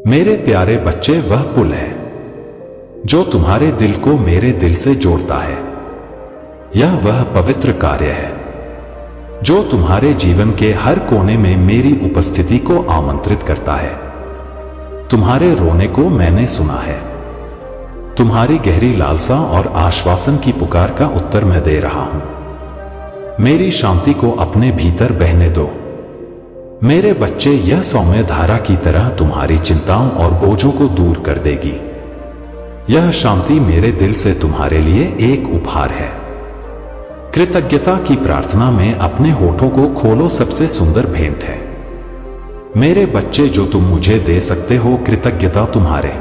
मेरे प्यारे बच्चे, वह पुल है जो तुम्हारे दिल को मेरे दिल से जोड़ता है। यह वह पवित्र कार्य है जो तुम्हारे जीवन के हर कोने में मेरी उपस्थिति को आमंत्रित करता है। तुम्हारे रोने को मैंने सुना है। तुम्हारी गहरी लालसा और आश्वासन की पुकार का उत्तर मैं दे रहा हूं। मेरी शांति को अपने भीतर बहने दो। मेरे बच्चे, यह सौम्य धारा की तरह तुम्हारी चिंताओं और बोझों को दूर कर देगी। यह शांति मेरे दिल से तुम्हारे लिए एक उपहार है। कृतज्ञता की प्रार्थना में अपने होठों को खोलो, सबसे सुंदर भेंट है। मेरे बच्चे, जो तुम मुझे दे सकते हो, कृतज्ञता तुम्हारे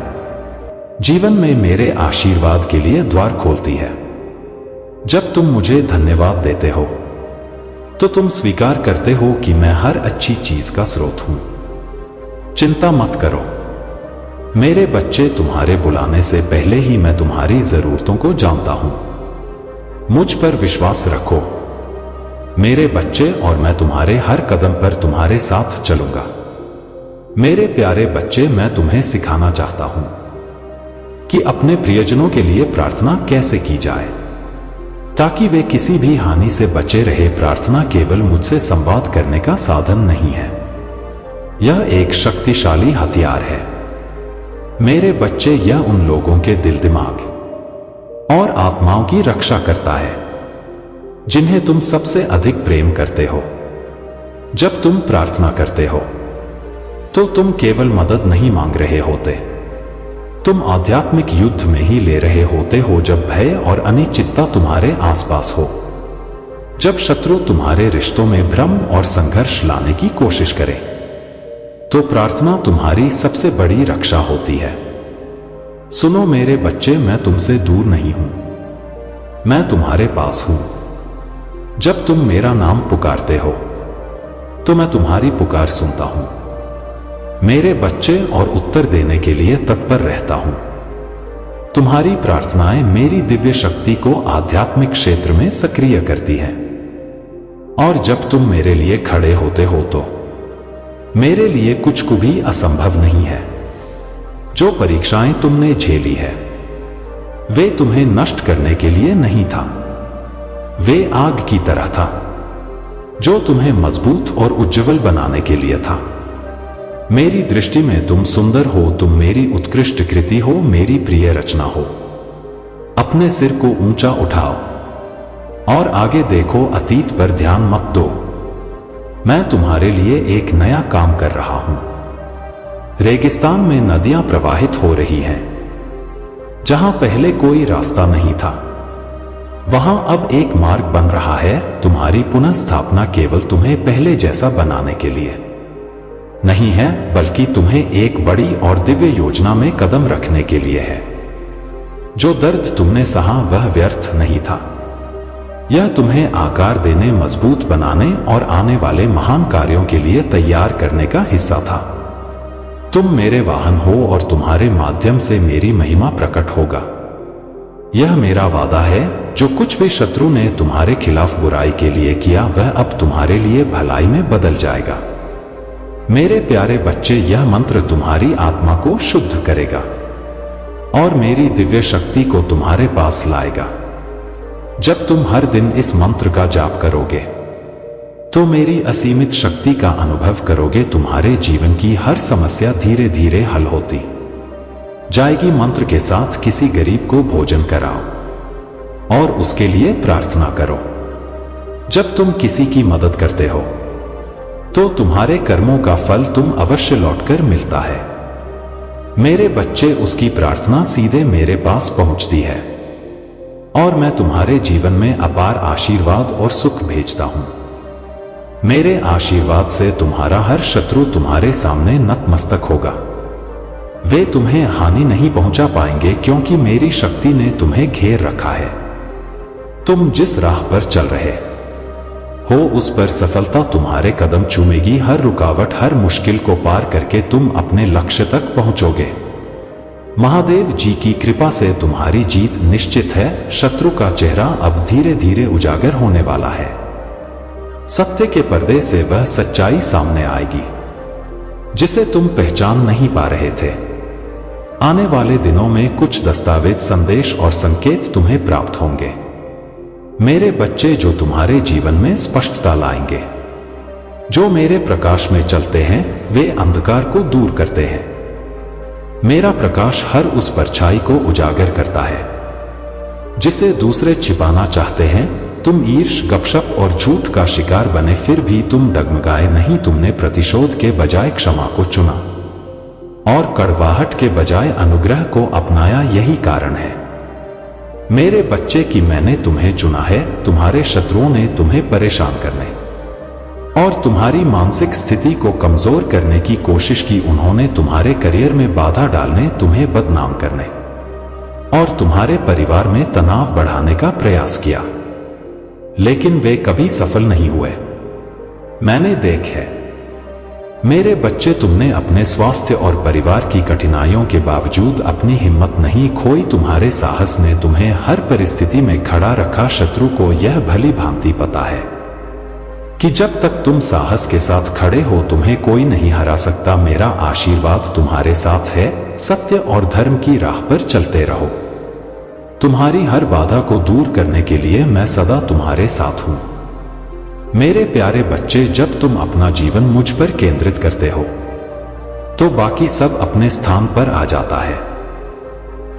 जीवन में मेरे आशीर्वाद के लिए द्वार खोलती है। जब तुम मुझे धन्यवाद देते हो तो तुम स्वीकार करते हो कि मैं हर अच्छी चीज का स्रोत हूं। चिंता मत करो मेरे बच्चे, तुम्हारे बुलाने से पहले ही मैं तुम्हारी जरूरतों को जानता हूं। मुझ पर विश्वास रखो मेरे बच्चे, और मैं तुम्हारे हर कदम पर तुम्हारे साथ चलूंगा। मेरे प्यारे बच्चे, मैं तुम्हें सिखाना चाहता हूं कि अपने प्रियजनों के लिए प्रार्थना कैसे की जाए ताकि वे किसी भी हानि से बचे रहे। प्रार्थना केवल मुझसे संवाद करने का साधन नहीं है, यह एक शक्तिशाली हथियार है। मेरे बच्चे, यह उन लोगों के दिल, दिमाग और आत्माओं की रक्षा करता है जिन्हें तुम सबसे अधिक प्रेम करते हो। जब तुम प्रार्थना करते हो तो तुम केवल मदद नहीं मांग रहे होते, तुम आध्यात्मिक युद्ध में ही ले रहे होते हो। जब भय और अनिश्चितता तुम्हारे आसपास हो, जब शत्रु तुम्हारे रिश्तों में भ्रम और संघर्ष लाने की कोशिश करे, तो प्रार्थना तुम्हारी सबसे बड़ी रक्षा होती है। सुनो मेरे बच्चे, मैं तुमसे दूर नहीं हूं, मैं तुम्हारे पास हूं। जब तुम मेरा नाम पुकारते हो तो मैं तुम्हारी पुकार सुनता हूं मेरे बच्चे, और उत्तर देने के लिए तत्पर रहता हूं। तुम्हारी प्रार्थनाएं मेरी दिव्य शक्ति को आध्यात्मिक क्षेत्र में सक्रिय करती हैं। और जब तुम मेरे लिए खड़े होते हो तो मेरे लिए कुछ को भी असंभव नहीं है। जो परीक्षाएं तुमने झेली है वे तुम्हें नष्ट करने के लिए नहीं था, वे आग की तरह था जो तुम्हें मजबूत और उज्जवल बनाने के लिए था। मेरी दृष्टि में तुम सुंदर हो, तुम मेरी उत्कृष्ट कृति हो, मेरी प्रिय रचना हो। अपने सिर को ऊंचा उठाओ और आगे देखो, अतीत पर ध्यान मत दो। मैं तुम्हारे लिए एक नया काम कर रहा हूं। रेगिस्तान में नदियां प्रवाहित हो रही हैं। जहां पहले कोई रास्ता नहीं था, वहां अब एक मार्ग बन रहा है। तुम्हारी पुनः स्थापना केवल तुम्हें पहले जैसा बनाने के लिए नहीं है, बल्कि तुम्हें एक बड़ी और दिव्य योजना में कदम रखने के लिए है। जो दर्द तुमने सहा वह व्यर्थ नहीं था। यह तुम्हें आकार देने, मजबूत बनाने और आने वाले महान कार्यों के लिए तैयार करने का हिस्सा था। तुम मेरे वाहन हो और तुम्हारे माध्यम से मेरी महिमा प्रकट होगा। यह मेरा वादा है, जो कुछ भी शत्रु ने तुम्हारे खिलाफ बुराई के लिए किया वह अब तुम्हारे लिए भलाई में बदल जाएगा। मेरे प्यारे बच्चे, यह मंत्र तुम्हारी आत्मा को शुद्ध करेगा और मेरी दिव्य शक्ति को तुम्हारे पास लाएगा। जब तुम हर दिन इस मंत्र का जाप करोगे तो मेरी असीमित शक्ति का अनुभव करोगे। तुम्हारे जीवन की हर समस्या धीरे धीरे हल होती जाएगी। मंत्र के साथ किसी गरीब को भोजन कराओ और उसके लिए प्रार्थना करो। जब तुम किसी की मदद करते हो तो तुम्हारे कर्मों का फल तुम अवश्य लौटकर मिलता है। मेरे बच्चे, उसकी प्रार्थना सीधे मेरे पास पहुंचती है और मैं तुम्हारे जीवन में अपार आशीर्वाद और सुख भेजता हूं। मेरे आशीर्वाद से तुम्हारा हर शत्रु तुम्हारे सामने नतमस्तक होगा। वे तुम्हें हानि नहीं पहुंचा पाएंगे, क्योंकि मेरी शक्ति ने तुम्हें घेर रखा है। तुम जिस राह पर चल रहे हो उस पर सफलता तुम्हारे कदम चूमेगी। हर रुकावट, हर मुश्किल को पार करके तुम अपने लक्ष्य तक पहुंचोगे। महादेव जी की कृपा से तुम्हारी जीत निश्चित है। शत्रु का चेहरा अब धीरे धीरे उजागर होने वाला है। सत्य के पर्दे से वह सच्चाई सामने आएगी। जिसे तुम पहचान नहीं पा रहे थे। आने वाले दिनों में कुछ दस्तावेज, संदेश और संकेत तुम्हें प्राप्त होंगे, मेरे बच्चे, जो तुम्हारे जीवन में स्पष्टता लाएंगे। जो मेरे प्रकाश में चलते हैं वे अंधकार को दूर करते हैं। मेरा प्रकाश हर उस परछाई को उजागर करता है जिसे दूसरे छिपाना चाहते हैं। तुम ईर्ष्या, गपशप और झूठ का शिकार बने, फिर भी तुम डगमगाए नहीं। तुमने प्रतिशोध के बजाय क्षमा को चुना और कड़वाहट के बजाय अनुग्रह को अपनाया। यही कारण है मेरे बच्चे कि मैंने तुम्हें चुना है। तुम्हारे शत्रुओं ने तुम्हें परेशान करने और तुम्हारी मानसिक स्थिति को कमजोर करने की कोशिश की। उन्होंने तुम्हारे करियर में बाधा डालने, तुम्हें बदनाम करने और तुम्हारे परिवार में तनाव बढ़ाने का प्रयास किया, लेकिन वे कभी सफल नहीं हुए। मैंने देख है मेरे बच्चे, तुमने अपने स्वास्थ्य और परिवार की कठिनाइयों के बावजूद अपनी हिम्मत नहीं खोई। तुम्हारे साहस ने तुम्हें हर परिस्थिति में खड़ा रखा। शत्रु को यह भली भांति पता है कि जब तक तुम साहस के साथ खड़े हो तुम्हें कोई नहीं हरा सकता। मेरा आशीर्वाद तुम्हारे साथ है। सत्य और धर्म की राह पर चलते रहो। तुम्हारी हर बाधा को दूर करने के लिए मैं सदा तुम्हारे साथ हूं। मेरे प्यारे बच्चे, जब तुम अपना जीवन मुझ पर केंद्रित करते हो तो बाकी सब अपने स्थान पर आ जाता है।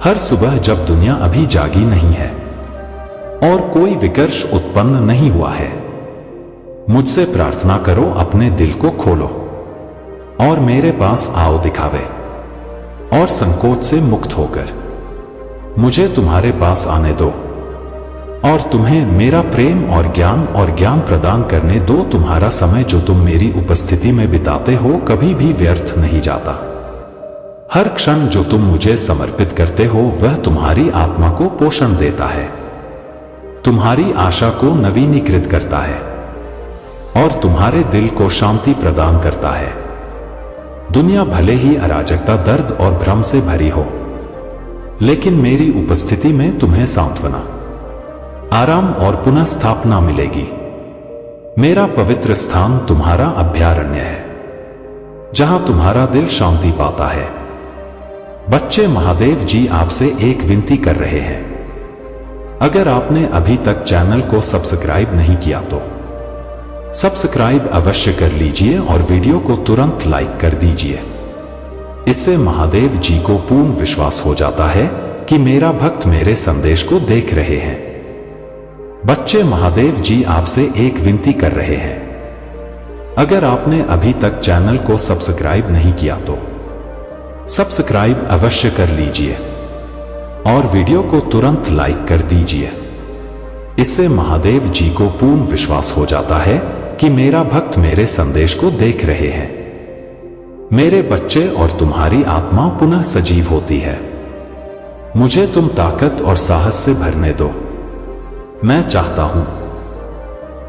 हर सुबह जब दुनिया अभी जागी नहीं है और कोई विकर्ष उत्पन्न नहीं हुआ है, मुझसे प्रार्थना करो, अपने दिल को खोलो और मेरे पास आओ। दिखावे और संकोच से मुक्त होकर मुझे तुम्हारे पास आने दो और तुम्हें मेरा प्रेम और ज्ञान प्रदान करने दो। तुम्हारा समय जो तुम मेरी उपस्थिति में बिताते हो कभी भी व्यर्थ नहीं जाता। हर क्षण जो तुम मुझे समर्पित करते हो वह तुम्हारी आत्मा को पोषण देता है, तुम्हारी आशा को नवीनीकृत करता है और तुम्हारे दिल को शांति प्रदान करता है। दुनिया भले ही अराजकता, दर्द और भ्रम से भरी हो, लेकिन मेरी उपस्थिति में तुम्हें सांत्वना, आराम और पुनः स्थापना मिलेगी। मेरा पवित्र स्थान तुम्हारा अभयारण्य है, जहां तुम्हारा दिल शांति पाता है। बच्चे, महादेव जी आपसे एक विनती कर रहे हैं। अगर आपने अभी तक चैनल को सब्सक्राइब नहीं किया तो सब्सक्राइब अवश्य कर लीजिए और वीडियो को तुरंत लाइक कर दीजिए। इससे महादेव जी को पूर्ण विश्वास हो जाता है कि मेरा भक्त मेरे संदेश को देख रहे हैं। बच्चे, महादेव जी आपसे एक विनती कर रहे हैं। अगर आपने अभी तक चैनल को सब्सक्राइब नहीं किया तो सब्सक्राइब अवश्य कर लीजिए और वीडियो को तुरंत लाइक कर दीजिए। इससे महादेव जी को पूर्ण विश्वास हो जाता है कि मेरा भक्त मेरे संदेश को देख रहे हैं। मेरे बच्चे, और तुम्हारी आत्मा पुनः सजीव होती है। मुझे तुम ताकत और साहस से भरने दो। मैं चाहता हूं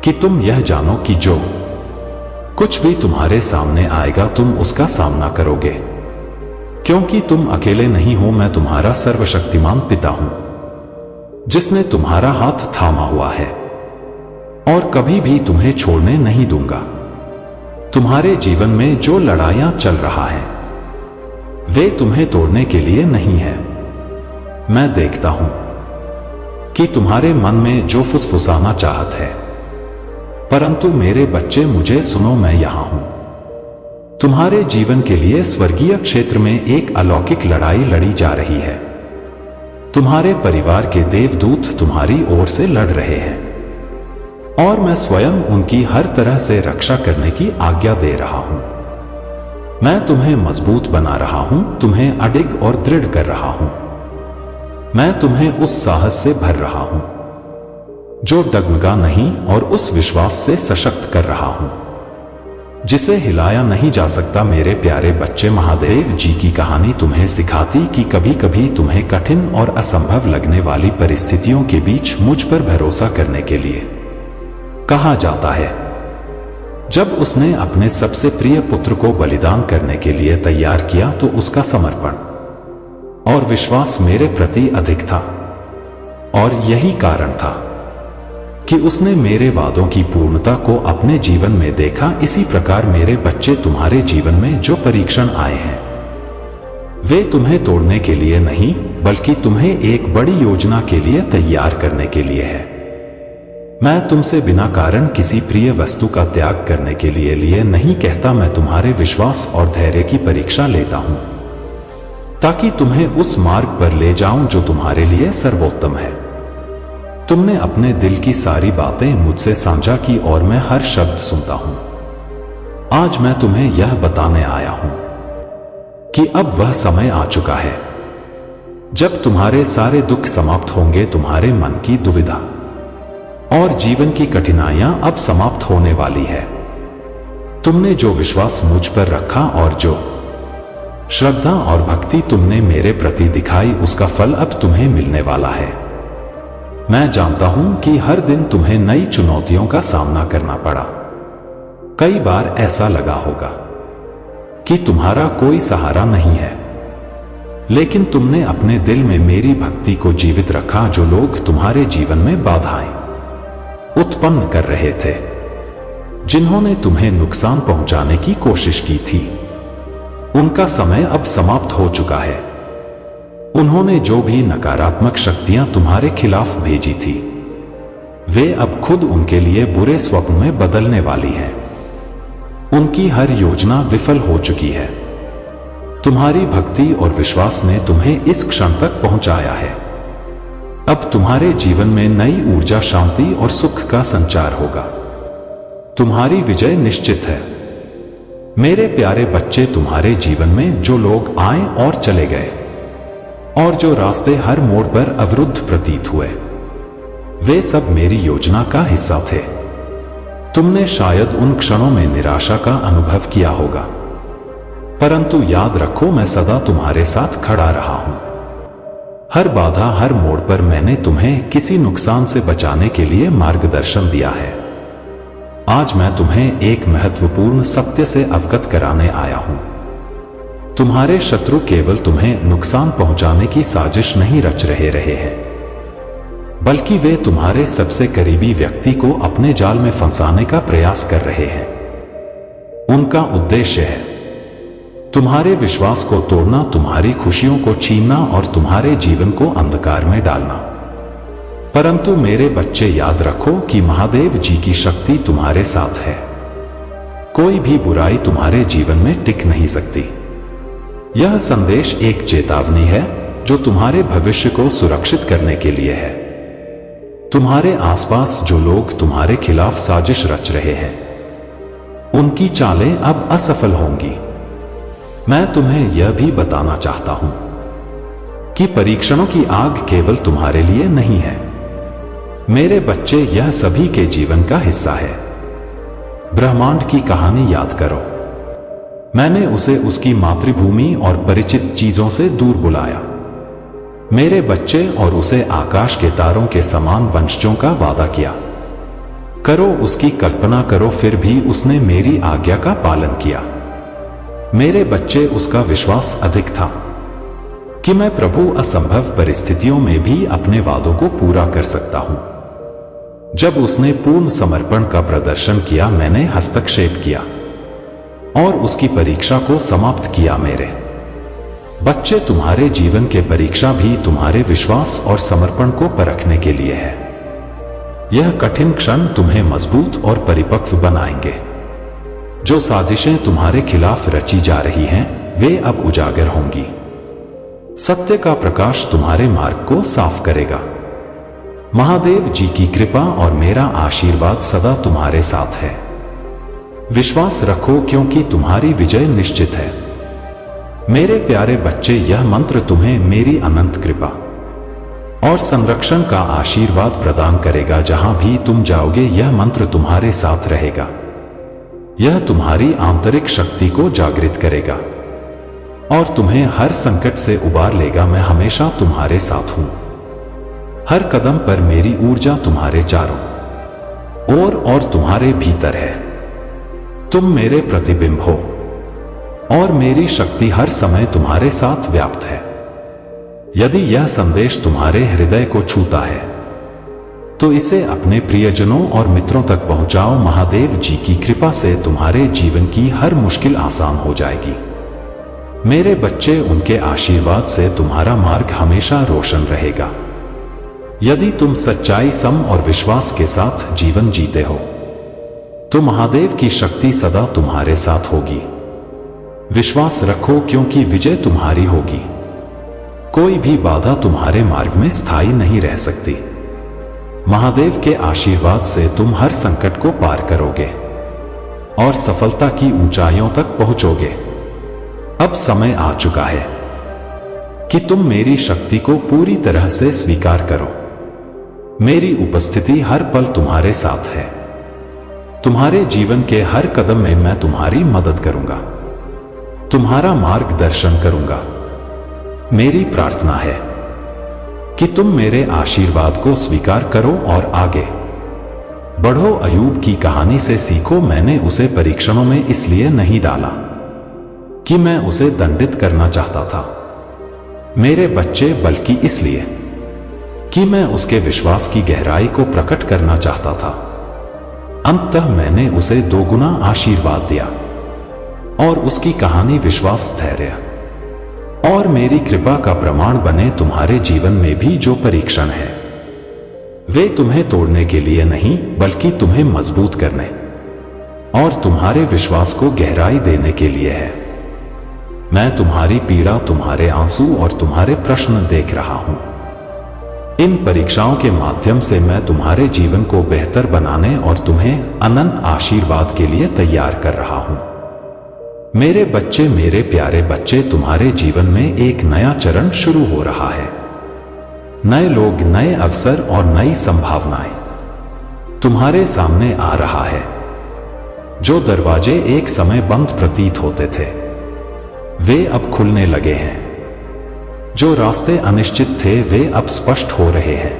कि तुम यह जानो कि जो कुछ भी तुम्हारे सामने आएगा तुम उसका सामना करोगे, क्योंकि तुम अकेले नहीं हो। मैं तुम्हारा सर्वशक्तिमान पिता हूं जिसने तुम्हारा हाथ थामा हुआ है और कभी भी तुम्हें छोड़ने नहीं दूंगा। तुम्हारे जीवन में जो लड़ाइयां चल रहा है वे तुम्हें तोड़ने के लिए नहीं है। मैं देखता हूं कि तुम्हारे मन में जो फुसफुसाना चाहत है, परंतु मेरे बच्चे मुझे सुनो, मैं यहां हूं। तुम्हारे जीवन के लिए स्वर्गीय क्षेत्र में एक अलौकिक लड़ाई लड़ी जा रही है। तुम्हारे परिवार के देवदूत तुम्हारी ओर से लड़ रहे हैं और मैं स्वयं उनकी हर तरह से रक्षा करने की आज्ञा दे रहा हूं। मैं तुम्हें मजबूत बना रहा हूं, तुम्हें अडिग और दृढ़ कर रहा हूं। मैं तुम्हें उस साहस से भर रहा हूं जो डगमगा नहीं और उस विश्वास से सशक्त कर रहा हूं जिसे हिलाया नहीं जा सकता। मेरे प्यारे बच्चे, महादेव जी की कहानी तुम्हें सिखाती कि कभी कभी तुम्हें कठिन और असंभव लगने वाली परिस्थितियों के बीच मुझ पर भरोसा करने के लिए कहा जाता है। जब उसने अपने सबसे प्रिय पुत्र को बलिदान करने के लिए तैयार किया तो उसका समर्पण और विश्वास मेरे प्रति अधिक था और यही कारण था कि उसने मेरे वादों की पूर्णता को अपने जीवन में देखा। इसी प्रकार मेरे बच्चे, तुम्हारे जीवन में जो परीक्षण आए हैं वे तुम्हें तोड़ने के लिए नहीं, बल्कि तुम्हें एक बड़ी योजना के लिए तैयार करने के लिए है। मैं तुमसे बिना कारण किसी प्रिय वस्तु का त्याग करने के लिए नहीं कहता। मैं तुम्हारे विश्वास और धैर्य की परीक्षा लेता हूं, ताकि तुम्हें उस मार्ग पर ले जाऊं जो तुम्हारे लिए सर्वोत्तम है। तुमने अपने दिल की सारी बातें मुझसे साझा की और मैं हर शब्द सुनता हूं। आज मैं तुम्हें यह बताने आया हूं कि अब वह समय आ चुका है जब तुम्हारे सारे दुख समाप्त होंगे। तुम्हारे मन की दुविधा और जीवन की कठिनाइयां अब समाप्त होने वाली है। तुमने जो विश्वास मुझ पर रखा और जो श्रद्धा और भक्ति तुमने मेरे प्रति दिखाई, उसका फल अब तुम्हें मिलने वाला है। मैं जानता हूं कि हर दिन तुम्हें नई चुनौतियों का सामना करना पड़ा। कई बार ऐसा लगा होगा कि तुम्हारा कोई सहारा नहीं है, लेकिन तुमने अपने दिल में मेरी भक्ति को जीवित रखा। जो लोग तुम्हारे जीवन में बाधाएं उत्पन्न कर रहे थे, जिन्होंने तुम्हें नुकसान पहुंचाने की कोशिश की थी, उनका समय अब समाप्त हो चुका है। उन्होंने जो भी नकारात्मक शक्तियां तुम्हारे खिलाफ भेजी थी, वे अब खुद उनके लिए बुरे स्वप्न में बदलने वाली हैं। उनकी हर योजना विफल हो चुकी है। तुम्हारी भक्ति और विश्वास ने तुम्हें इस क्षण तक पहुंचाया है। अब तुम्हारे जीवन में नई ऊर्जा, शांति और सुख का संचार होगा। तुम्हारी विजय निश्चित है। मेरे प्यारे बच्चे, तुम्हारे जीवन में जो लोग आए और चले गए और जो रास्ते हर मोड़ पर अवरुद्ध प्रतीत हुए, वे सब मेरी योजना का हिस्सा थे। तुमने शायद उन क्षणों में निराशा का अनुभव किया होगा, परंतु याद रखो, मैं सदा तुम्हारे साथ खड़ा रहा हूं। हर बाधा, हर मोड़ पर मैंने तुम्हें किसी नुकसान से बचाने के लिए मार्गदर्शन दिया है। आज मैं तुम्हें एक महत्वपूर्ण सत्य से अवगत कराने आया हूं। तुम्हारे शत्रु केवल तुम्हें नुकसान पहुंचाने की साजिश नहीं रच रहे हैं, बल्कि वे तुम्हारे सबसे करीबी व्यक्ति को अपने जाल में फंसाने का प्रयास कर रहे हैं। उनका उद्देश्य है तुम्हारे विश्वास को तोड़ना, तुम्हारी खुशियों को छीनना और तुम्हारे जीवन को अंधकार में डालना। परंतु मेरे बच्चे, याद रखो कि महादेव जी की शक्ति तुम्हारे साथ है। कोई भी बुराई तुम्हारे जीवन में टिक नहीं सकती। यह संदेश एक चेतावनी है जो तुम्हारे भविष्य को सुरक्षित करने के लिए है। तुम्हारे आसपास जो लोग तुम्हारे खिलाफ साजिश रच रहे हैं, उनकी चालें अब असफल होंगी। मैं तुम्हें यह भी बताना चाहता हूं कि परीक्षणों की आग केवल तुम्हारे लिए नहीं है। मेरे बच्चे, यह सभी के जीवन का हिस्सा है। ब्रह्मांड की कहानी याद करो। मैंने उसे उसकी मातृभूमि और परिचित चीजों से दूर बुलाया, मेरे बच्चे, और उसे आकाश के तारों के समान वंशजों का वादा किया। करो, उसकी कल्पना करो। फिर भी उसने मेरी आज्ञा का पालन किया। मेरे बच्चे, उसका विश्वास अधिक था कि मैं प्रभु असंभव परिस्थितियों में भी अपने वादों को पूरा कर सकता हूं। जब उसने पूर्ण समर्पण का प्रदर्शन किया, मैंने हस्तक्षेप किया और उसकी परीक्षा को समाप्त किया। मेरे बच्चे, तुम्हारे जीवन के परीक्षा भी तुम्हारे विश्वास और समर्पण को परखने के लिए है। यह कठिन क्षण तुम्हें मजबूत और परिपक्व बनाएंगे। जो साजिशें तुम्हारे खिलाफ रची जा रही हैं, वे अब उजागर होंगी। सत्य का प्रकाश तुम्हारे मार्ग को साफ करेगा। महादेव जी की कृपा और मेरा आशीर्वाद सदा तुम्हारे साथ है। विश्वास रखो, क्योंकि तुम्हारी विजय निश्चित है। मेरे प्यारे बच्चे, यह मंत्र तुम्हें मेरी अनंत कृपा और संरक्षण का आशीर्वाद प्रदान करेगा। जहां भी तुम जाओगे, यह मंत्र तुम्हारे साथ रहेगा। यह तुम्हारी आंतरिक शक्ति को जागृत करेगा और तुम्हें हर संकट से उबार लेगा। मैं हमेशा तुम्हारे साथ हूं। हर कदम पर मेरी ऊर्जा तुम्हारे चारों ओर और तुम्हारे भीतर है। तुम मेरे प्रतिबिंब हो और मेरी शक्ति हर समय तुम्हारे साथ व्याप्त है। यदि यह संदेश तुम्हारे हृदय को छूता है, तो इसे अपने प्रियजनों और मित्रों तक पहुंचाओ। महादेव जी की कृपा से तुम्हारे जीवन की हर मुश्किल आसान हो जाएगी। मेरे बच्चे, उनके आशीर्वाद से तुम्हारा मार्ग हमेशा रोशन रहेगा। यदि तुम सच्चाई, सम और विश्वास के साथ जीवन जीते हो तो महादेव की शक्ति सदा तुम्हारे साथ होगी। विश्वास रखो, क्योंकि विजय तुम्हारी होगी। कोई भी बाधा तुम्हारे मार्ग में स्थायी नहीं रह सकती। महादेव के आशीर्वाद से तुम हर संकट को पार करोगे और सफलता की ऊंचाइयों तक पहुंचोगे। अब समय आ चुका है कि तुम मेरी शक्ति को पूरी तरह से स्वीकार करो। मेरी उपस्थिति हर पल तुम्हारे साथ है। तुम्हारे जीवन के हर कदम में मैं तुम्हारी मदद करूंगा, तुम्हारा मार्गदर्शन करूंगा। मेरी प्रार्थना है कि तुम मेरे आशीर्वाद को स्वीकार करो और आगे बढ़ो। अयूब की कहानी से सीखो। मैंने उसे परीक्षणों में इसलिए नहीं डाला कि मैं उसे दंडित करना चाहता था, मेरे बच्चे, बल्कि इसलिए कि मैं उसके विश्वास की गहराई को प्रकट करना चाहता था। अंततः मैंने उसे 2 गुना आशीर्वाद दिया और उसकी कहानी विश्वास, धैर्य और मेरी कृपा का प्रमाण बने। तुम्हारे जीवन में भी जो परीक्षण है वे तुम्हें तोड़ने के लिए नहीं, बल्कि तुम्हें मजबूत करने और तुम्हारे विश्वास को गहराई देने के लिए है। मैं तुम्हारी पीड़ा, तुम्हारे आंसू और तुम्हारे प्रश्न देख रहा हूं। इन परीक्षाओं के माध्यम से मैं तुम्हारे जीवन को बेहतर बनाने और तुम्हें अनंत आशीर्वाद के लिए तैयार कर रहा हूं। मेरे बच्चे, मेरे प्यारे बच्चे, तुम्हारे जीवन में एक नया चरण शुरू हो रहा है। नए लोग, नए अवसर और नई संभावनाएं तुम्हारे सामने आ रहा है। जो दरवाजे एक समय बंद प्रतीत होते थे वे अब खुलने लगे हैं। जो रास्ते अनिश्चित थे वे अब स्पष्ट हो रहे हैं।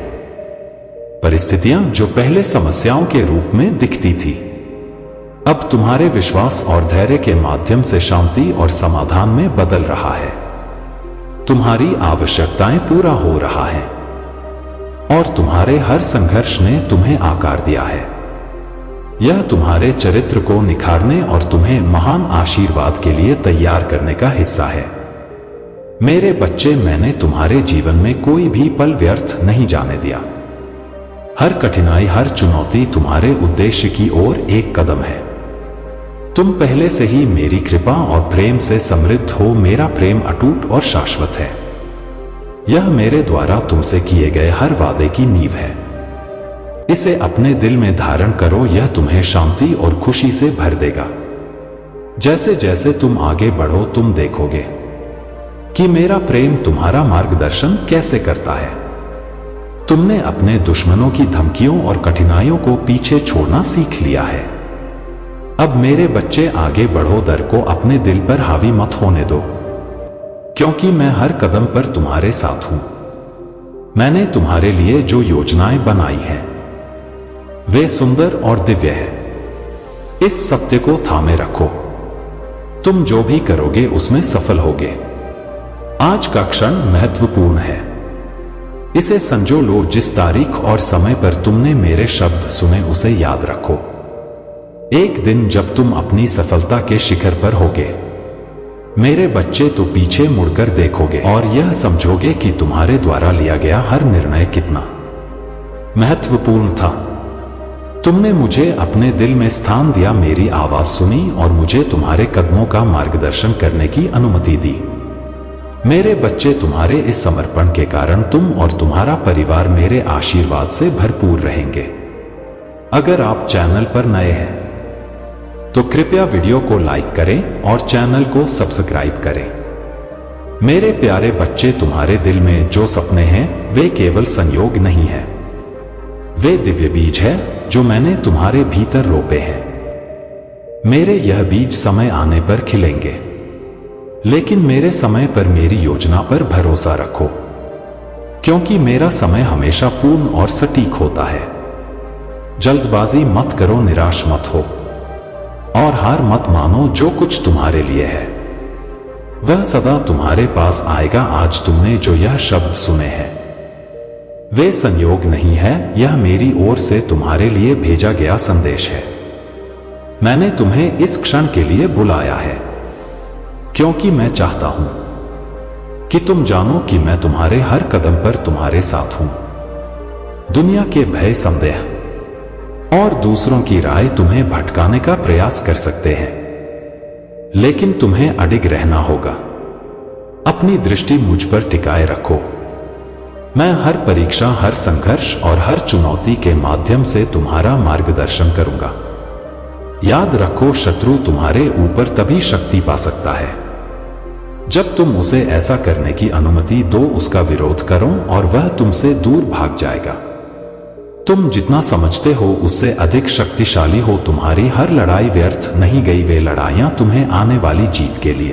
परिस्थितियां जो पहले समस्याओं के रूप में दिखती थी अब तुम्हारे विश्वास और धैर्य के माध्यम से शांति और समाधान में बदल रहा है। तुम्हारी आवश्यकताएं पूरा हो रहा है और तुम्हारे हर संघर्ष ने तुम्हें आकार दिया है। यह तुम्हारे चरित्र को निखारने और तुम्हें महान आशीर्वाद के लिए तैयार करने का हिस्सा है। मेरे बच्चे, मैंने तुम्हारे जीवन में कोई भी पल व्यर्थ नहीं जाने दिया। हर कठिनाई, हर चुनौती तुम्हारे उद्देश्य की ओर एक कदम है। तुम पहले से ही मेरी कृपा और प्रेम से समृद्ध हो। मेरा प्रेम अटूट और शाश्वत है। यह मेरे द्वारा तुमसे किए गए हर वादे की नींव है। इसे अपने दिल में धारण करो। यह तुम्हें शांति और खुशी से भर देगा। जैसे जैसे तुम आगे बढ़ो तुम देखोगे कि मेरा प्रेम तुम्हारा मार्गदर्शन कैसे करता है। तुमने अपने दुश्मनों की धमकियों और कठिनाइयों को पीछे छोड़ना सीख लिया है। अब मेरे बच्चे, आगे बढ़ो। डर को अपने दिल पर हावी मत होने दो, क्योंकि मैं हर कदम पर तुम्हारे साथ हूं। मैंने तुम्हारे लिए जो योजनाएं बनाई हैं वे सुंदर और दिव्य है। इस सत्य को थामे रखो। तुम जो भी करोगे उसमें सफल होगे। आज का क्षण महत्वपूर्ण है। इसे संजो लो। जिस तारीख और समय पर तुमने मेरे शब्द सुने उसे याद रखो। एक दिन जब तुम अपनी सफलता के शिखर पर होगे मेरे बच्चे, तो पीछे मुड़कर देखोगे और यह समझोगे कि तुम्हारे द्वारा लिया गया हर निर्णय कितना महत्वपूर्ण था। तुमने मुझे अपने दिल में स्थान दिया, मेरी आवाज सुनी और मुझे तुम्हारे कदमों का मार्गदर्शन करने की अनुमति दी। मेरे बच्चे, तुम्हारे इस समर्पण के कारण तुम और तुम्हारा परिवार मेरे आशीर्वाद से भरपूर रहेंगे। अगर आप चैनल पर नए हैं तो कृपया वीडियो को लाइक करें और चैनल को सब्सक्राइब करें। मेरे प्यारे बच्चे, तुम्हारे दिल में जो सपने हैं वे केवल संयोग नहीं है, वे दिव्य बीज है जो मैंने तुम्हारे भीतर रोपे हैं। मेरे यह बीज समय आने पर खिलेंगे, लेकिन मेरे समय पर, मेरी योजना पर भरोसा रखो, क्योंकि मेरा समय हमेशा पूर्ण और सटीक होता है। जल्दबाजी मत करो, निराश मत हो और हार मत मानो। जो कुछ तुम्हारे लिए है वह सदा तुम्हारे पास आएगा। आज तुमने जो यह शब्द सुने हैं वे संयोग नहीं है, यह मेरी ओर से तुम्हारे लिए भेजा गया संदेश है। मैंने तुम्हें इस क्षण के लिए बुलाया है, क्योंकि मैं चाहता हूं कि तुम जानो कि मैं तुम्हारे हर कदम पर तुम्हारे साथ हूं। दुनिया के भय, संदेह और दूसरों की राय तुम्हें भटकाने का प्रयास कर सकते हैं, लेकिन तुम्हें अडिग रहना होगा। अपनी दृष्टि मुझ पर टिकाए रखो। मैं हर परीक्षा, हर संघर्ष और हर चुनौती के माध्यम से तुम्हारा मार्गदर्शन करूंगा। याद रखो, शत्रु तुम्हारे ऊपर तभी शक्ति पा सकता है जब तुम उसे ऐसा करने की अनुमति दो, उसका विरोध करो और वह तुमसे दूर भाग जाएगा। तुम जितना समझते हो उससे अधिक शक्तिशाली हो। तुम्हारी हर लड़ाई व्यर्थ नहीं गई, वे लड़ाइयां तुम्हें आने वाली जीत के लिए